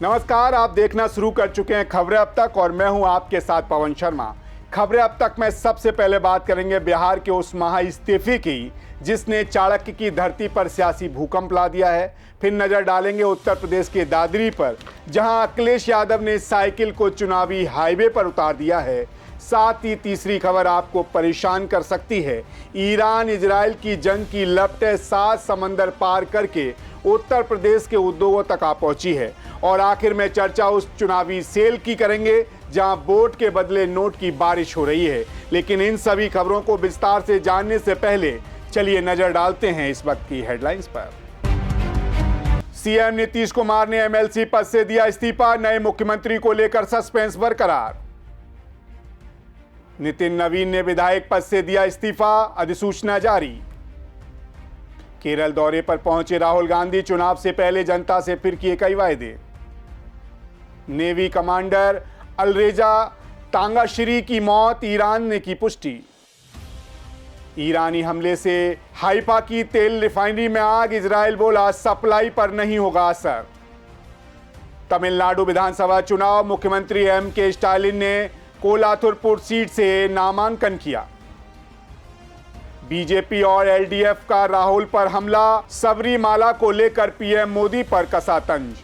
नमस्कार, आप देखना शुरू कर चुके हैं खबरें अब तक और मैं हूं आपके साथ पवन शर्मा। खबरें अब तक में सबसे पहले बात करेंगे बिहार के उस महाइस्तीफे की जिसने चाणक्य की धरती पर सियासी भूकंप ला दिया है। फिर नजर डालेंगे उत्तर प्रदेश के दादरी पर, जहां अखिलेश यादव ने साइकिल को चुनावी हाईवे पर उतार दिया है। साथ ही तीसरी खबर आपको परेशान कर सकती है। ईरान इजराइल की जंग की लपटें 7 समंदर पार करके उत्तर प्रदेश के उद्योगों तक आ पहुंची है। और आखिर में चर्चा उस चुनावी सेल की करेंगे जहां वोट के बदले नोट की बारिश हो रही है। लेकिन इन सभी खबरों को विस्तार से जानने से पहले चलिए नजर डालते हैं इस वक्त की हेडलाइंस पर। सीएम नीतीश कुमार ने एमएलसी पद से दिया इस्तीफा, नए मुख्यमंत्री को लेकर सस्पेंस बरकरार। नितिन नवीन ने विधायक पद से दिया इस्तीफा, अधिसूचना जारी। केरल दौरे पर पहुंचे राहुल गांधी, चुनाव से पहले जनता से फिर किए कई वायदे। नेवी कमांडर अलरेजा तांगाश्री की मौत, ईरान ने की पुष्टि। ईरानी हमले से हाइफा की तेल रिफाइनरी में आग, इजराइल बोला सप्लाई पर नहीं होगा असर। तमिलनाडु विधानसभा चुनाव, मुख्यमंत्री एम.के. स्टालिन ने कोलाथुरपुर सीट से नामांकन किया। बीजेपी और एलडीएफ का राहुल पर हमला, सबरीमाला को लेकर पीएम मोदी पर कसा तंज।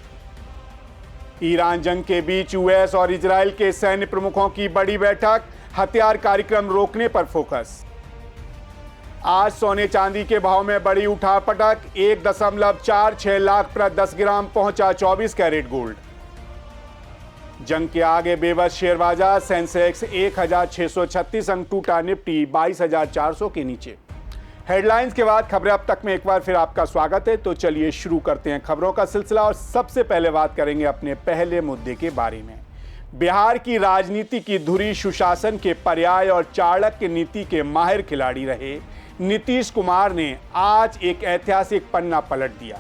ईरान जंग के बीच यूएस और इजराइल के सैन्य प्रमुखों की बड़ी बैठक, हथियार कार्यक्रम रोकने पर फोकस। आज सोने चांदी के भाव में बड़ी उठापटक, 1.46 लाख प्रति 10 ग्राम पहुंचा 24 कैरेट गोल्ड। जंग के आगे बेबस शेयर बाजार, सेंसेक्स 1636 अंक टूटा, निफ्टी 22,400 के नीचे। हेडलाइंस के बाद खबरें अब तक में एक बार फिर आपका स्वागत है। तो चलिए शुरू करते हैं खबरों का सिलसिला और सबसे पहले बात करेंगे अपने पहले मुद्दे के बारे में। बिहार की राजनीति की धुरी सुशासन के पर्याय और चाणक्य नीति के माहिर खिलाड़ी रहे नीतीश कुमार ने आज एक ऐतिहासिक पन्ना पलट दिया।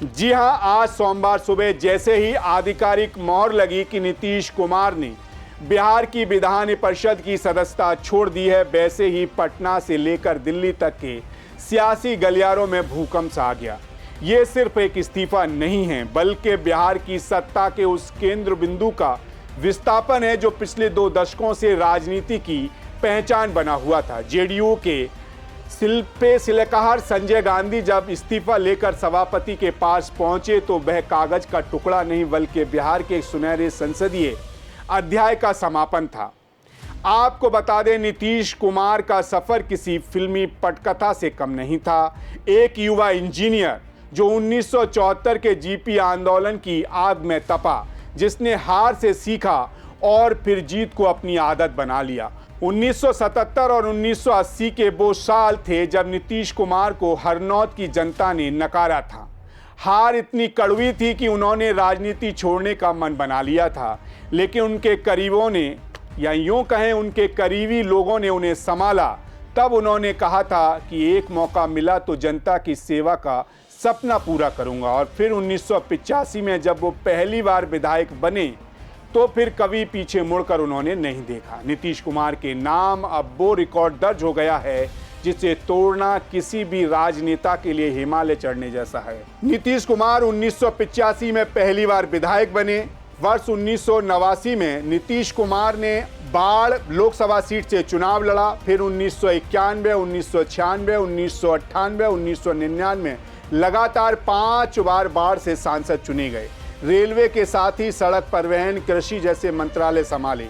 जी हां, आज सोमवार सुबह जैसे ही आधिकारिक मोहर लगी कि नीतीश कुमार ने बिहार की विधान परिषद की सदस्यता छोड़ दी है, वैसे ही पटना से लेकर दिल्ली तक के सियासी गलियारों में भूकंप सा आ गया। ये सिर्फ एक इस्तीफा नहीं है, बल्कि बिहार की सत्ता के उस केंद्र बिंदु का विस्थापन है जो पिछले 2 दशकों से राजनीति की पहचान बना हुआ था। जेडीयू के शिल्पे शिलेकहार संजय गांधी जब इस्तीफा लेकर सभापति के पास पहुंचे तो वह कागज का टुकड़ा नहीं बल्कि बिहार के सुनहरे संसदीय अध्याय का समापन था। आपको बता दें, नीतीश कुमार का सफर किसी फिल्मी पटकथा से कम नहीं था। एक युवा इंजीनियर जो 1974 के जीपी आंदोलन की आग में तपा, जिसने हार से सीखा और फिर जीत को अपनी आदत बना लिया। 1977 और 1980 के वो साल थे जब नीतीश कुमार को हरनौत की जनता ने नकारा था। हार इतनी कड़वी थी कि उन्होंने राजनीति छोड़ने का मन बना लिया था, लेकिन उनके करीबों ने, या यूं कहें उनके करीबी लोगों ने उन्हें संभाला। तब उन्होंने कहा था कि एक मौका मिला तो जनता की सेवा का सपना पूरा करूंगा। और फिर 1985 में जब वो पहली बार विधायक बने तो फिर कभी पीछे मुड़कर उन्होंने नहीं देखा। नीतीश कुमार के नाम अब वो रिकॉर्ड दर्ज हो गया है जिसे तोड़ना किसी भी राजनेता के लिए हिमालय चढ़ने जैसा है। नीतीश कुमार 1985 में पहली बार विधायक बने। वर्ष 1989 में नीतीश कुमार ने बाढ़ लोकसभा सीट से चुनाव लड़ा। फिर 1991, 1996, 1998, 1999 लगातार 5 बार बाढ़ से सांसद चुने गए। रेलवे के साथ ही सड़क परिवहन, कृषि जैसे मंत्रालय संभाले।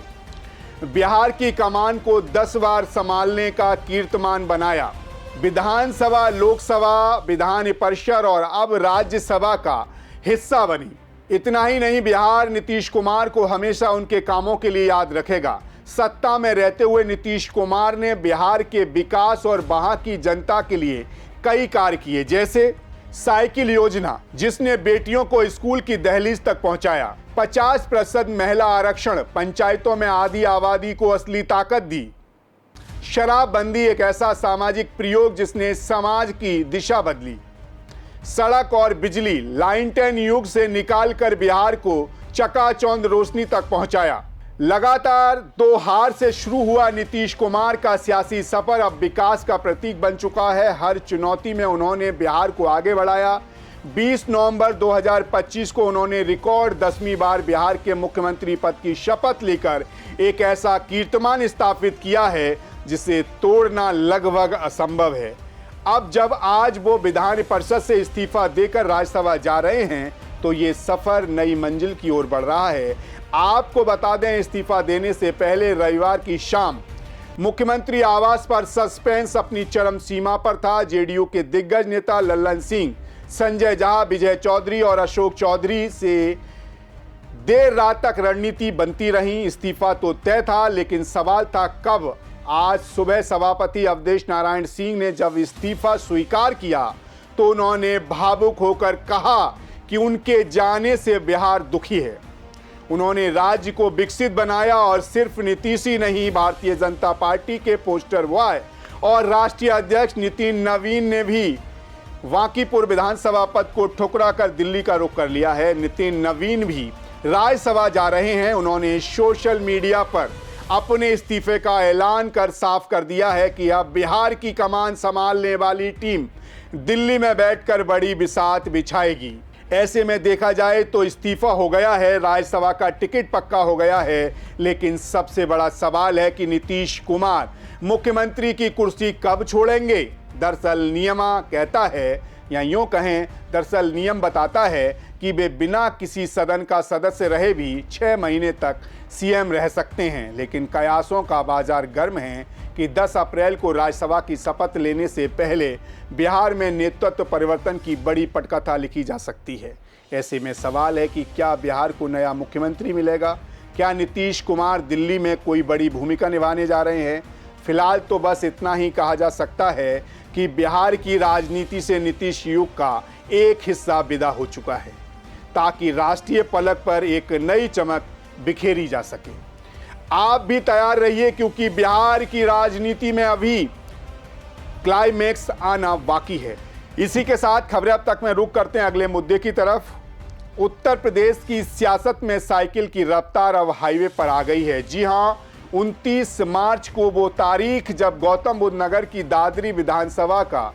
बिहार की कमान को 10 बार संभालने का कीर्तिमान बनाया। विधानसभा, लोकसभा, विधान परिषद और अब राज्यसभा का हिस्सा बनी। इतना ही नहीं, बिहार नीतीश कुमार को हमेशा उनके कामों के लिए याद रखेगा। सत्ता में रहते हुए नीतीश कुमार ने बिहार के विकास और वहां की जनता के लिए कई कार्य किए, जैसे साइकिल योजना जिसने बेटियों को स्कूल की दहलीज तक पहुंचाया, 50% महिला आरक्षण, पंचायतों में आधी आबादी को असली ताकत दी। शराबबंदी एक ऐसा सामाजिक प्रयोग जिसने समाज की दिशा बदली। सड़क और बिजली लाइन 10 युग से निकालकर बिहार को चकाचौंध रोशनी तक पहुंचाया। लगातार 2 हार से शुरू हुआ नीतीश कुमार का सियासी सफर अब विकास का प्रतीक बन चुका है। हर चुनौती में उन्होंने बिहार को आगे बढ़ाया। 20 नवंबर 2025 को उन्होंने रिकॉर्ड 10वीं बार बिहार के मुख्यमंत्री पद की शपथ लेकर एक ऐसा कीर्तिमान स्थापित किया है जिसे तोड़ना लगभग असंभव है। अब जब आज वो विधान परिषद से इस्तीफा देकर राज्यसभा जा रहे हैं तो ये सफर नई मंजिल की ओर बढ़ रहा है। आपको बता दें, इस्तीफा देने से पहले रविवार की शाम मुख्यमंत्री आवास पर सस्पेंस अपनी चरम सीमा पर था। जेडीयू के दिग्गज नेता लल्लन सिंह, संजय झा, विजय चौधरी और अशोक चौधरी से देर रात तक रणनीति बनती रही। इस्तीफा तो तय था, लेकिन सवाल था कब। आज सुबह सभापति अवधेश नारायण सिंह ने जब इस्तीफा स्वीकार किया तो उन्होंने भावुक होकर कहा कि उनके जाने से बिहार दुखी है। उन्होंने राज्य को विकसित बनाया और सिर्फ नीतीश ही नहीं, भारतीय जनता पार्टी के पोस्टर बॉय और राष्ट्रीय अध्यक्ष नितिन नवीन ने भी वांकीपुर विधानसभा पद को ठुकरा कर दिल्ली का रुख कर लिया है। नितिन नवीन भी राज्यसभा जा रहे हैं। उन्होंने सोशल मीडिया पर अपने इस्तीफे का ऐलान कर साफ कर दिया है कि अब बिहार की कमान संभालने वाली टीम दिल्ली में बैठकर बड़ी बिसात बिछाएगी। ऐसे में देखा जाए तो इस्तीफा हो गया है, राज्यसभा का टिकट पक्का हो गया है, लेकिन सबसे बड़ा सवाल है कि नीतीश कुमार मुख्यमंत्री की कुर्सी कब छोड़ेंगे। दरअसल नियमा कहता है, या यूं कहें, दरअसल नियम बताता है कि वे बिना किसी सदन का सदस्य रहे भी 6 महीने तक सीएम रह सकते हैं। लेकिन कयासों का बाजार गर्म है कि 10 अप्रैल को राज्यसभा की शपथ लेने से पहले बिहार में नेतृत्व परिवर्तन की बड़ी पटकथा लिखी जा सकती है। ऐसे में सवाल है कि क्या बिहार को नया मुख्यमंत्री मिलेगा? क्या नीतीश कुमार दिल्ली में कोई बड़ी भूमिका निभाने जा रहे हैं? फिलहाल तो बस इतना ही कहा जा सकता है कि बिहार की राजनीति से नीतीश युग का एक हिस्सा विदा हो चुका है, ताकि राष्ट्रीय पलक पर एक नई चमक बिखेरी जा सके। आप भी तैयार रहिए, क्योंकि बिहार की राजनीति में अभी क्लाइमैक्स आना बाकी है। इसी के साथ खबरें अब तक में रुक करते हैं अगले मुद्दे की तरफ। उत्तर प्रदेश की सियासत में साइकिल की रफ्तार अब हाईवे पर आ गई है। जी हां, 29 मार्च को वो तारीख जब गौतम बुद्ध नगर की दादरी विधानसभा का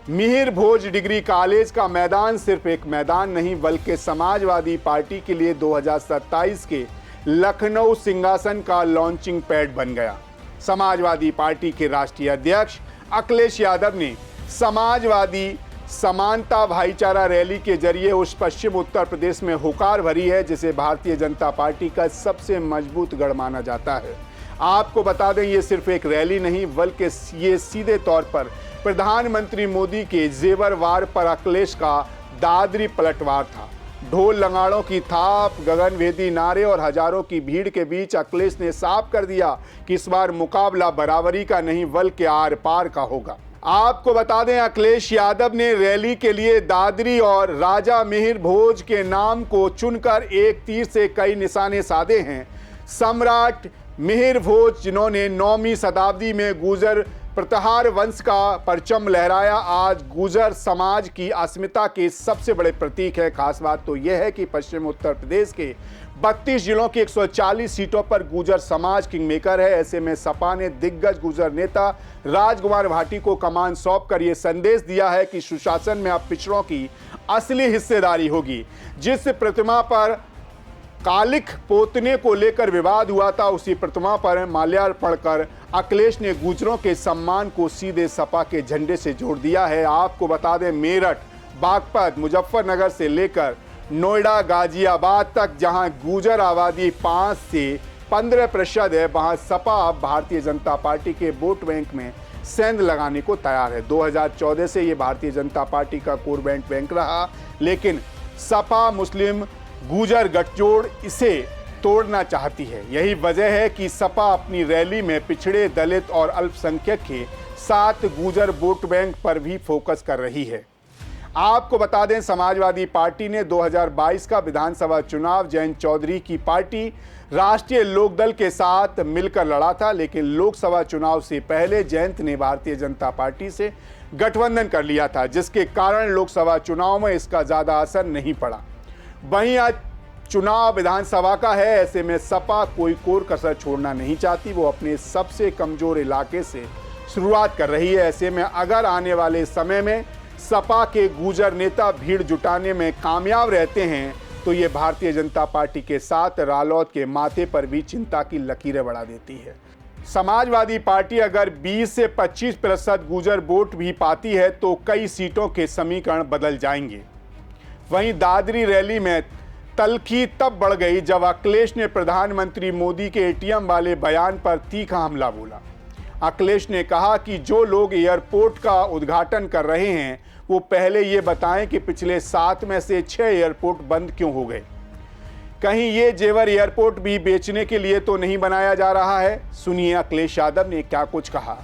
मिहिर भोज डिग्री कॉलेज का मैदान सिर्फ एक मैदान नहीं, बल्कि समाजवादी पार्टी के लिए 2027 के लखनऊ सिंहासन का लॉन्चिंग पैड बन गया। समाजवादी पार्टी के राष्ट्रीय अध्यक्ष अखिलेश यादव ने समाजवादी समानता भाईचारा रैली के जरिए उस पश्चिम उत्तर प्रदेश में हुकार भरी है जिसे भारतीय जनता पार्टी का सबसे मजबूत गढ़ माना जाता है। आपको बता दें, ये सिर्फ एक रैली नहीं, बल्कि ये सीधे तौर पर प्रधानमंत्री मोदी के जेवरवार पर अखिलेश का दादरी पलटवार था। ढोल नगाड़ों की थाप, गगनभेदी नारे और हजारों की भीड़ के बीच अखिलेश ने साफ कर दिया कि इस बार मुकाबला बराबरी का नहीं, बल्कि आर पार का होगा। आपको बता दें, अखिलेश यादव ने रैली के लिए दादरी और राजा मिहिर भोज के नाम को चुनकर एक तीर से कई निशाने साधे हैं। सम्राट मिहिर भोज, जिन्होंने 9वीं शताब्दी में गुर्जर प्रताहार वंश का परचम लहराया, आज गुर्जर समाज की अस्मिता के सबसे बड़े प्रतीक है। खास बात तो यह है कि पश्चिम उत्तर प्रदेश के 32 जिलों की 140 सीटों पर गुर्जर समाज किंग मेकर है। ऐसे में सपा ने दिग्गज गुर्जर नेता राजकुमार भाटी को कमान सौंपकर यह संदेश दिया है कि सुशासन में अब पिछड़ों की असली हिस्सेदारी होगी। जिस प्रतिमा पर कालिख पोतने को लेकर विवाद हुआ था, उसी प्रतिमा पर माल्यार्पण कर अखिलेश ने गुर्जरों के सम्मान को सीधे सपा के झंडे से जोड़ दिया है। आपको बता दें, मेरठ, बागपत, मुजफ्फरनगर से लेकर नोएडा, गाजियाबाद तक जहां गुर्जर आबादी 5 से 15% है, वहां सपा अब भारतीय जनता पार्टी के वोट बैंक में सेंध लगाने को तैयार है। 2014 से ये भारतीय जनता पार्टी का कोर वोट बैंक रहा, लेकिन सपा मुस्लिम गुर्जर गठजोड़ इसे तोड़ना चाहती है। यही वजह है कि सपा अपनी रैली में पिछड़े, दलित और अल्पसंख्यक के साथ गुर्जर वोट बैंक पर भी फोकस कर रही है। आपको बता दें, समाजवादी पार्टी ने 2022 का विधानसभा चुनाव जयंत चौधरी की पार्टी राष्ट्रीय लोकदल के साथ मिलकर लड़ा था, लेकिन लोकसभा चुनाव से पहले जयंत ने भारतीय जनता पार्टी से गठबंधन कर लिया था, जिसके कारण लोकसभा चुनाव में इसका ज़्यादा असर नहीं पड़ा। वहीं आज चुनाव विधानसभा का है। ऐसे में सपा कोई कोर कसर छोड़ना नहीं चाहती। वो अपने सबसे कमजोर इलाके से शुरुआत कर रही है। ऐसे में अगर आने वाले समय में सपा के गुर्जर नेता भीड़ जुटाने में कामयाब रहते हैं तो ये भारतीय जनता पार्टी के साथ रालोद के माथे पर भी चिंता की लकीरें बढ़ा देती है। समाजवादी पार्टी अगर 20 से 25% गुर्जर वोट भी पाती है तो कई सीटों के समीकरण बदल जाएंगे। वहीं दादरी रैली में तल्खी तब बढ़ गई जब अखिलेश ने प्रधानमंत्री मोदी के एटीएम वाले बयान पर तीखा हमला बोला। अखिलेश ने कहा कि जो लोग एयरपोर्ट का उद्घाटन कर रहे हैं वो पहले ये बताएं कि पिछले 7 में से 6 एयरपोर्ट बंद क्यों हो गए। कहीं ये जेवर एयरपोर्ट भी बेचने के लिए तो नहीं बनाया जा रहा है। सुनिए अखिलेश यादव ने क्या कुछ कहा।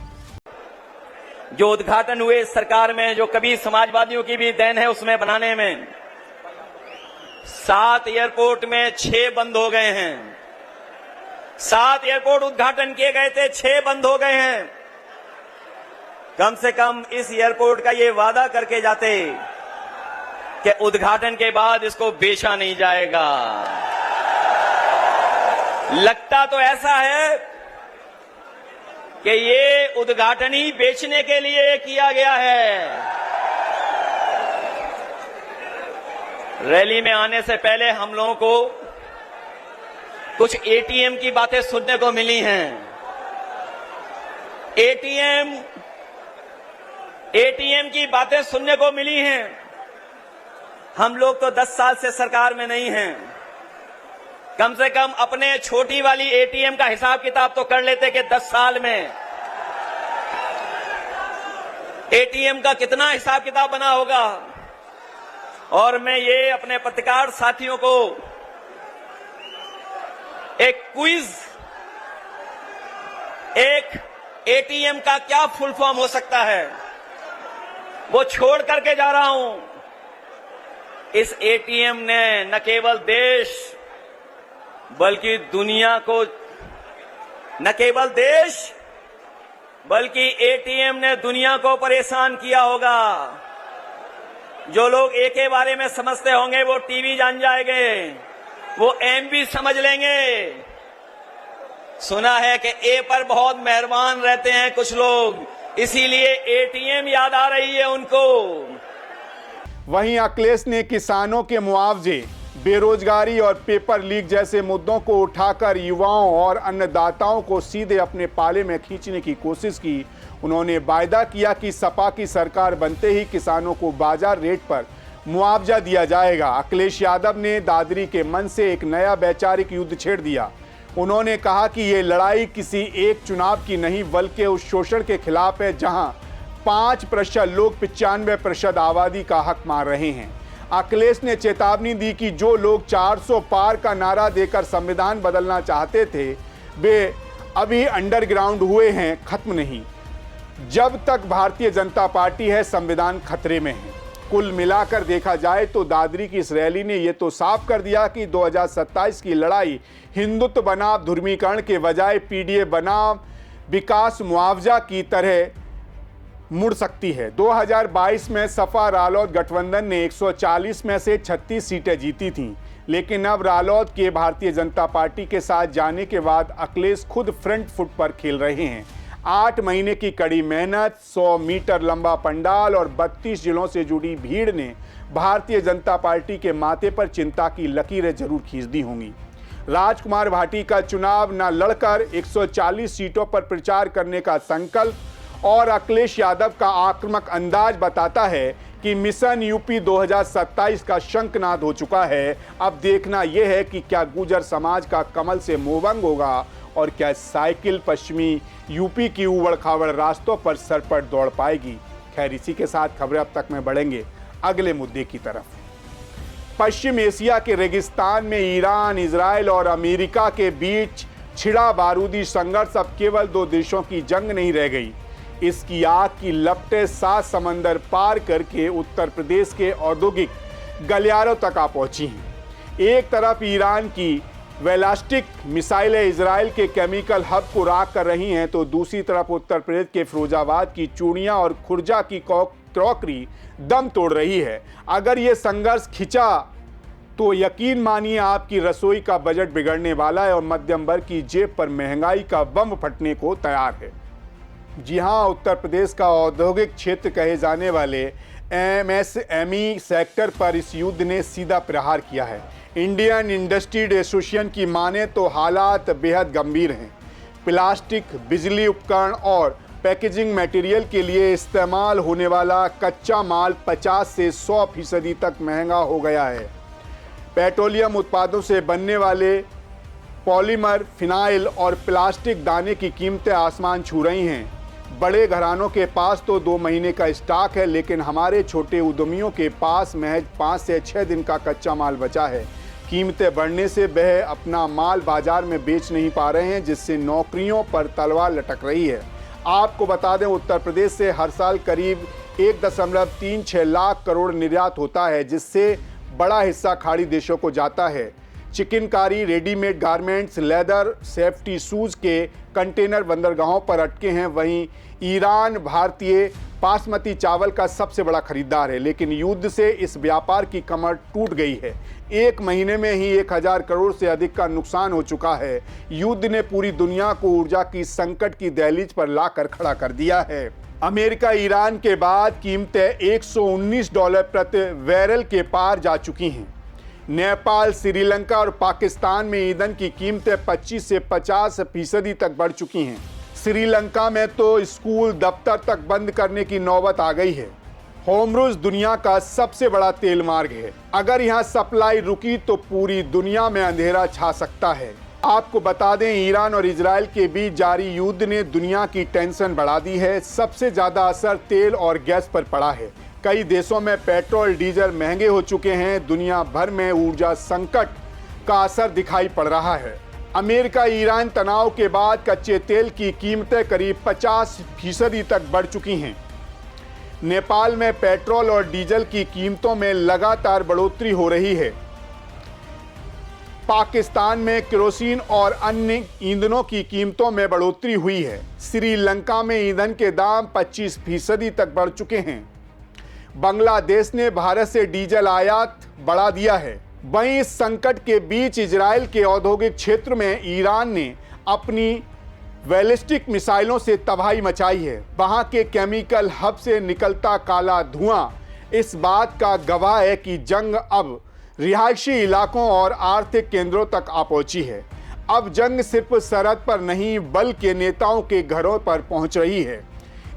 जो उद्घाटन हुए सरकार में, जो कभी समाजवादियों की भी देन है उसमें बनाने में, 7 एयरपोर्ट में 6 बंद हो गए हैं। 7 एयरपोर्ट उद्घाटन किए गए थे, 6 बंद हो गए हैं। कम से कम इस एयरपोर्ट का ये वादा करके जाते कि उद्घाटन के बाद इसको बेचा नहीं जाएगा। लगता तो ऐसा है कि ये उद्घाटन ही बेचने के लिए किया गया है। रैली में आने से पहले हम लोगों को कुछ एटीएम की बातें सुनने को मिली हैं। एटीएम की बातें सुनने को मिली हैं। हम लोग तो 10 साल से सरकार में नहीं हैं। कम से कम अपने छोटी वाली एटीएम का हिसाब किताब तो कर लेते कि 10 साल में एटीएम का कितना हिसाब किताब बना होगा। और मैं ये अपने पत्रकार साथियों को एक क्विज, एक एटीएम का क्या फुल फॉर्म हो सकता है वो छोड़ करके जा रहा हूं। इस एटीएम ने न केवल देश बल्कि दुनिया को, न केवल देश बल्कि एटीएम ने दुनिया को परेशान किया होगा। जो लोग ए के बारे में समझते होंगे वो टीवी जान जाएंगे, वो एम भी समझ लेंगे। सुना है कि ए पर बहुत मेहरबान रहते हैं कुछ लोग, इसीलिए एटीएम याद आ रही है उनको। वहीं अखिलेश ने किसानों के मुआवजे, बेरोजगारी और पेपर लीक जैसे मुद्दों को उठाकर युवाओं और अन्नदाताओं को सीधे अपने पाले में खींचने की कोशिश की। उन्होंने वायदा किया कि सपा की सरकार बनते ही किसानों को बाजार रेट पर मुआवजा दिया जाएगा। अखिलेश यादव ने दादरी के मन से एक नया वैचारिक युद्ध छेड़ दिया। उन्होंने कहा कि ये लड़ाई किसी एक चुनाव की नहीं बल्कि उस शोषण के खिलाफ है जहां 5% लोग 95% आबादी का हक मार रहे हैं। अखिलेश ने चेतावनी दी कि जो लोग 400 पार का नारा देकर संविधान बदलना चाहते थे वे अभी अंडरग्राउंड हुए हैं, खत्म नहीं। जब तक भारतीय जनता पार्टी है संविधान खतरे में है। कुल मिलाकर देखा जाए तो दादरी की इस रैली ने यह तो साफ कर दिया कि 2027 की लड़ाई हिंदुत्व बनाम धर्मीकरण के बजाय पीडीए बनाम विकास मुआवजा की तरह मुड़ सकती है। 2022 में सपा रालोद गठबंधन ने 140 में से 36 सीटें जीती थीं, लेकिन अब रालोद के भारतीय जनता पार्टी के साथ जाने के बाद अखिलेश खुद फ्रंट फुट पर खेल रहे हैं। 8 महीने की कड़ी मेहनत, 100 मीटर लंबा पंडाल और 32 जिलों से जुड़ी भीड़ ने भारतीय जनता पार्टी के माथे पर चिंता की लकीरें जरूर खींच दी होंगी। राजकुमार भाटी का चुनाव न लड़कर 140 सीटों पर प्रचार करने का संकल्प और अखिलेश यादव का आक्रामक अंदाज बताता है कि मिशन यूपी 2027 का शंखनाद हो चुका है। अब देखना यह है कि क्या गुर्जर समाज का कमल से मोहभंग होगा और क्या साइकिल पश्चिमी यूपी की उबड़ खाबड़ रास्तों पर सरपट दौड़ पाएगी। खैर, इसी के साथ खबरें अब तक में बढ़ेंगे अगले मुद्दे की तरफ। पश्चिम एशिया के रेगिस्तान में ईरान, इजराइल और अमेरिका के बीच छिड़ा बारूदी संघर्ष अब केवल 2 देशों की जंग नहीं रह गई। इसकी आग की लपटें 7 समंदर पार करके उत्तर प्रदेश के औद्योगिक गलियारों तक आ पहुंची हैं। एक तरफ ईरान की बैलिस्टिक मिसाइलें इजराइल के केमिकल हब को राख कर रही हैं, तो दूसरी तरफ उत्तर प्रदेश के फिरोजाबाद की चूड़ियां और खुर्जा की क्रॉकरी दम तोड़ रही है। अगर ये संघर्ष खिंचा तो यकीन मानिए आपकी रसोई का बजट बिगड़ने वाला है और मध्यम वर्ग की जेब पर महंगाई का बम फटने को तैयार है। जी हां, उत्तर प्रदेश का औद्योगिक क्षेत्र कहे जाने वाले एमएसएमई सेक्टर पर इस युद्ध ने सीधा प्रहार किया है। इंडियन इंडस्ट्री एसोसिएशन की माने तो हालात बेहद गंभीर हैं। प्लास्टिक, बिजली उपकरण और पैकेजिंग मटेरियल के लिए इस्तेमाल होने वाला कच्चा माल 50 से 100% तक महंगा हो गया है। पेट्रोलियम उत्पादों से बनने वाले पॉलीमर, फिनाइल और प्लास्टिक दाने की कीमतें आसमान छू रही हैं। बड़े घरानों के पास तो 2 महीने का स्टॉक है, लेकिन हमारे छोटे उद्यमियों के पास महज 5 से 6 दिन का कच्चा माल बचा है। कीमतें बढ़ने से वह अपना माल बाजार में बेच नहीं पा रहे हैं, जिससे नौकरियों पर तलवार लटक रही है। आपको बता दें, उत्तर प्रदेश से हर साल करीब 1.36 लाख करोड़ निर्यात होता है, जिससे बड़ा हिस्सा खाड़ी देशों को जाता है। Chikankari, readymade garments, leather, safety shoes के कंटेनर बंदरगाहों पर अटके हैं। वहीं ईरान भारतीय बासमती चावल का सबसे बड़ा खरीदार है, लेकिन युद्ध से इस व्यापार की कमर टूट गई है। 1 महीने में ही 1000 करोड़ से अधिक का नुकसान हो चुका है। युद्ध ने पूरी दुनिया को ऊर्जा की संकट की दहलीज पर लाकर खड़ा कर दिया है। अमेरिका, ईरान के बाद कीमतें $119 प्रति बैरल के पार जा चुकी हैं। नेपाल, श्रीलंका और पाकिस्तान में ईंधन की कीमतें 25 से 50% तक बढ़ चुकी हैं। श्रीलंका में तो स्कूल, दफ्तर तक बंद करने की नौबत आ गई है। होर्मुज़ दुनिया का सबसे बड़ा तेल मार्ग है। अगर यहाँ सप्लाई रुकी तो पूरी दुनिया में अंधेरा छा सकता है। आपको बता दें, ईरान और इजराइल के बीच जारी युद्ध ने दुनिया की टेंशन बढ़ा दी है। सबसे ज़्यादा असर तेल और गैस पर पड़ा है। कई देशों में पेट्रोल, डीजल महंगे हो चुके हैं। दुनिया भर में ऊर्जा संकट का असर दिखाई पड़ रहा है। अमेरिका ईरान तनाव के बाद कच्चे तेल की कीमतें करीब 50% तक बढ़ चुकी हैं। नेपाल में पेट्रोल और डीजल की कीमतों में लगातार बढ़ोतरी हो रही है। पाकिस्तान में केरोसिन और अन्य ईंधनों की कीमतों में बढ़ोतरी हुई है। श्रीलंका में ईंधन के दाम 25% तक बढ़ चुके हैं। बांग्लादेश ने भारत से डीजल आयात बढ़ा दिया है। वहीं इस संकट के बीच इजराइल के औद्योगिक क्षेत्र में ईरान ने अपनी बैलिस्टिक मिसाइलों से तबाही मचाई है। वहां के केमिकल हब से निकलता काला धुआं इस बात का गवाह है कि जंग अब रिहायशी इलाकों और आर्थिक केंद्रों तक आ पहुंची है। अब जंग सिर्फ सरहद पर नहीं बल्कि नेताओं के घरों पर पहुंच रही है।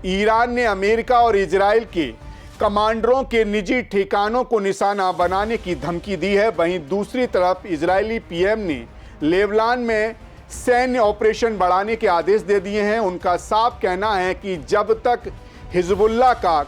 ईरान ने अमेरिका और इजराइल के कमांडरों के निजी ठिकानों को निशाना बनाने की धमकी दी है। वहीं दूसरी तरफ इजरायली पीएम ने लेबनान में सैन्य ऑपरेशन बढ़ाने के आदेश दे दिए हैं। उनका साफ कहना है कि जब तक हिजबुल्लाह का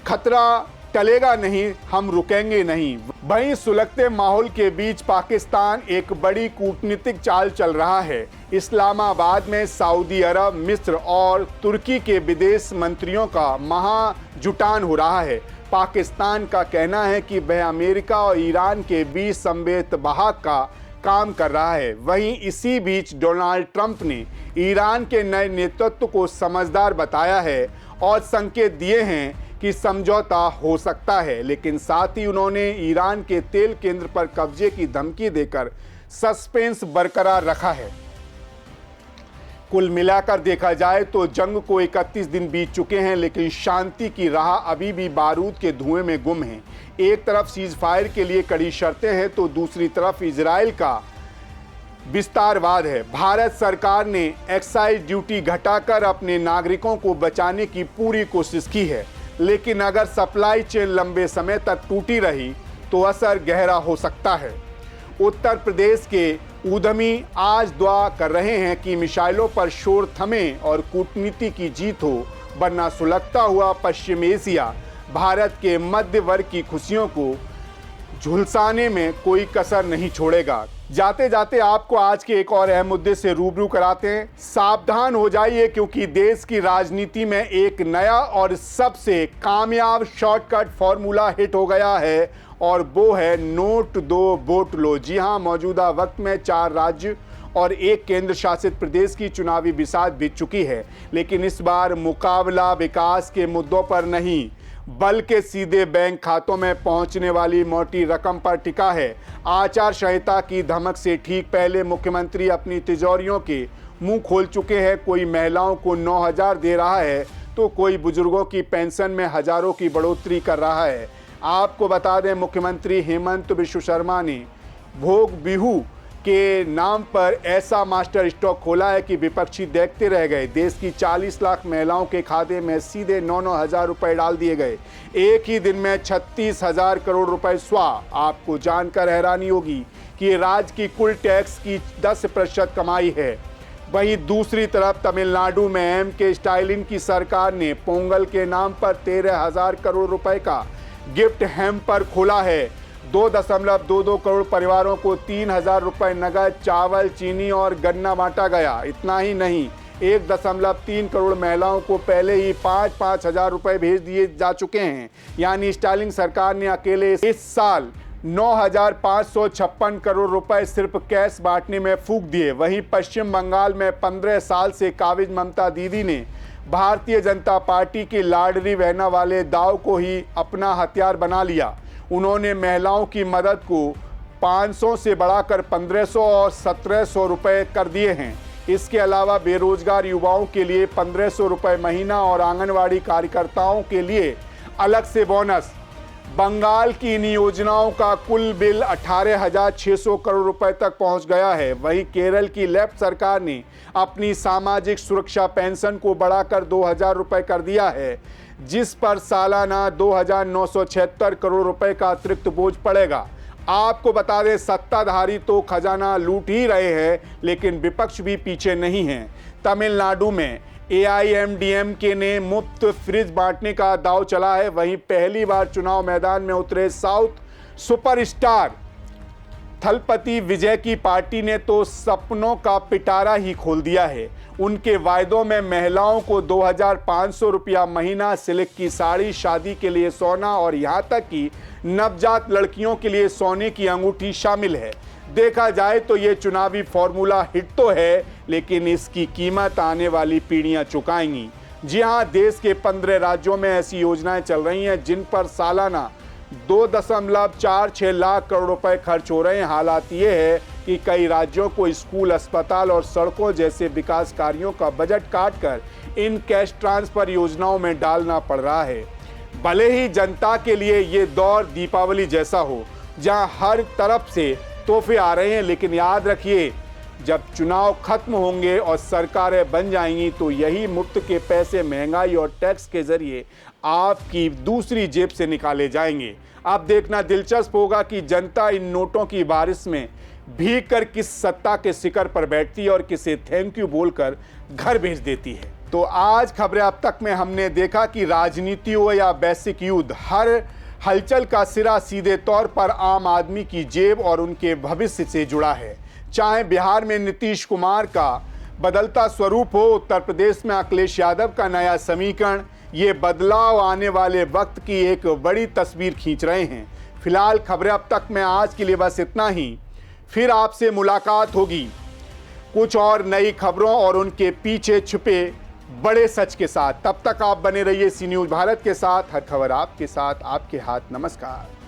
खतरा टलेगा नहीं, हम रुकेंगे नहीं। वहीं सुलगते माहौल के बीच पाकिस्तान एक बड़ी कूटनीतिक चाल चल रहा है। इस्लामाबाद में सऊदी अरब, मिस्र और तुर्की के विदेश मंत्रियों का महाजुटान हो रहा है। पाकिस्तान का कहना है कि वह अमेरिका और ईरान के बीच संवेद बहाव का काम कर रहा है। वहीं इसी बीच डोनाल्ड ट्रंप ने ईरान के नए नेतृत्व को समझदार बताया है और संकेत दिए हैं कि समझौता हो सकता है, लेकिन साथ ही उन्होंने ईरान के तेल केंद्र पर कब्जे की धमकी देकर सस्पेंस बरकरार रखा है। कुल मिलाकर देखा जाए तो जंग को 31 दिन बीत चुके हैं, लेकिन शांति की राह अभी भी बारूद के धुएं में गुम है। एक तरफ सीज फायर के लिए कड़ी शर्तें हैं तो दूसरी तरफ इजराइल का विस्तारवाद है। भारत सरकार ने एक्साइज ड्यूटी घटाकर अपने नागरिकों को बचाने की पूरी कोशिश की है, लेकिन अगर सप्लाई चेन लंबे समय तक टूटी रही तो असर गहरा हो सकता है। उत्तर प्रदेश के उद्यमी आज दुआ कर रहे हैं कि मिसाइलों पर शोर थमे और कूटनीति की जीत हो, वरना सुलगता हुआ पश्चिम एशिया भारत के मध्य वर्ग की खुशियों को झुलसाने में कोई कसर नहीं छोड़ेगा। जाते जाते आपको आज के एक और अहम मुद्दे से रूबरू कराते हैं। सावधान हो जाइए, क्योंकि देश की राजनीति में एक नया और सबसे कामयाब शॉर्टकट फॉर्मूला हिट हो गया है और वो है नोट दो वोट लो। जी हां, मौजूदा वक्त में 4 राज्य और 1 केंद्र शासित प्रदेश की चुनावी बिसात बीत चुकी है, लेकिन इस बार मुकाबला विकास के मुद्दों पर नहीं बल्कि सीधे बैंक खातों में पहुंचने वाली मोटी रकम पर टिका है। आचार संहिता की धमक से ठीक पहले मुख्यमंत्री अपनी तिजोरियों के मुंह खोल चुके हैं। कोई महिलाओं को 9,000 दे रहा है तो कोई बुजुर्गों की पेंशन में हजारों की बढ़ोतरी कर रहा है। आपको बता दें, मुख्यमंत्री हेमंत बिश्व शर्मा ने भोग बिहू के नाम पर ऐसा मास्टर स्टॉक खोला है कि विपक्षी देखते रह गए। देश की 40 लाख महिलाओं के खाते में सीधे 9-9 हजार रुपए डाल दिए गए। एक ही दिन में 36,000 करोड़ रुपए स्वाह। आपको जानकर हैरानी होगी कि राज्य की कुल टैक्स की 10% कमाई है। वहीं दूसरी तरफ तमिलनाडु में एम.के. स्टालिन की सरकार ने पोंगल के नाम पर 13,000 करोड़ रुपए का गिफ्ट हैम्पर खोला है। 2.22 करोड़ परिवारों को 3,000 रुपए नगद, चावल, चीनी और गन्ना बांटा गया। इतना ही नहीं, 1.3 करोड़ महिलाओं को पहले ही 5-5 हजार रुपए भेज दिए जा चुके हैं। यानी स्टालिन सरकार ने अकेले इस साल 9,556 करोड़ रुपए सिर्फ कैश बांटने में फूंक दिए। वहीं पश्चिम बंगाल में 15 साल से काबिज ममता दीदी ने भारतीय जनता पार्टी की लाडली बहना वाले दाव को ही अपना हथियार बना लिया। उन्होंने महिलाओं की मदद को 500 से बढ़ाकर 1500 और 1700 रुपए कर दिए हैं। इसके अलावा बेरोजगार युवाओं के लिए 1500 रुपए महीना और आंगनवाड़ी कार्यकर्ताओं के लिए अलग से बोनस। बंगाल की इन योजनाओं का कुल बिल 18,600 करोड़ रुपए तक पहुंच गया है। वहीं केरल की लेफ्ट सरकार ने अपनी सामाजिक सुरक्षा पेंशन को बढ़ाकर 2,000 रुपए कर दिया है, जिस पर सालाना 2,976 करोड़ रुपए का अतिरिक्त बोझ पड़ेगा। आपको बता दें, सत्ताधारी तो खजाना लूट ही रहे हैं, लेकिन विपक्ष भी पीछे नहीं है। तमिलनाडु में AIMDMK ने मुफ्त फ्रिज बांटने का दांव चला है। वहीं पहली बार चुनाव मैदान में उतरे साउथ सुपरस्टार थलपति विजय की पार्टी ने तो सपनों का पिटारा ही खोल दिया है। उनके वायदों में महिलाओं को 2,500 रुपया महीना, सिल्क की साड़ी, शादी के लिए सोना और यहाँ तक कि नवजात लड़कियों के लिए सोने की अंगूठी शामिल है। देखा जाए तो ये चुनावी फॉर्मूला हिट तो है, लेकिन इसकी कीमत आने वाली पीढ़ियां चुकाएंगी। जी हां, देश के 15 राज्यों में ऐसी योजनाएं चल रही हैं जिन पर सालाना 2.46 लाख करोड़ रुपए खर्च हो रहे हैं। हालात ये है कि कई राज्यों को स्कूल, अस्पताल और सड़कों जैसे विकास कार्यों का बजट काटकर इन कैश ट्रांसफर योजनाओं में डालना पड़ रहा है। भले ही जनता के लिए ये दौर दीपावली जैसा हो, जहां हर तरफ से तोहफे आ रहे हैं, लेकिन याद रखिए, जब चुनाव खत्म होंगे और सरकारें बन जाएंगी तो यही मुफ्त के पैसे महंगाई और टैक्स के जरिए आपकी दूसरी जेब से निकाले जाएंगे। अब देखना दिलचस्प होगा कि जनता इन नोटों की बारिश में भीग कर किस सत्ता के शिखर पर बैठती है और किसे थैंक यू बोलकर घर भेज देती है। तो आज खबरें अब तक में हमने देखा कि राजनीति हो या वैश्विक युद्ध, हर हलचल का सिरा सीधे तौर पर आम आदमी की जेब और उनके भविष्य से जुड़ा है। चाहे बिहार में नीतीश कुमार का बदलता स्वरूप हो, उत्तर प्रदेश में अखिलेश यादव का नया समीकरण, ये बदलाव आने वाले वक्त की एक बड़ी तस्वीर खींच रहे हैं। फिलहाल खबरें अब तक में आज के लिए बस इतना ही। फिर आपसे मुलाकात होगी कुछ और नई खबरों और उनके पीछे छुपे बड़े सच के साथ। तब तक आप बने रहिए सी न्यूज़ भारत के साथ। हर खबर आपके साथ, आपके हाथ। नमस्कार।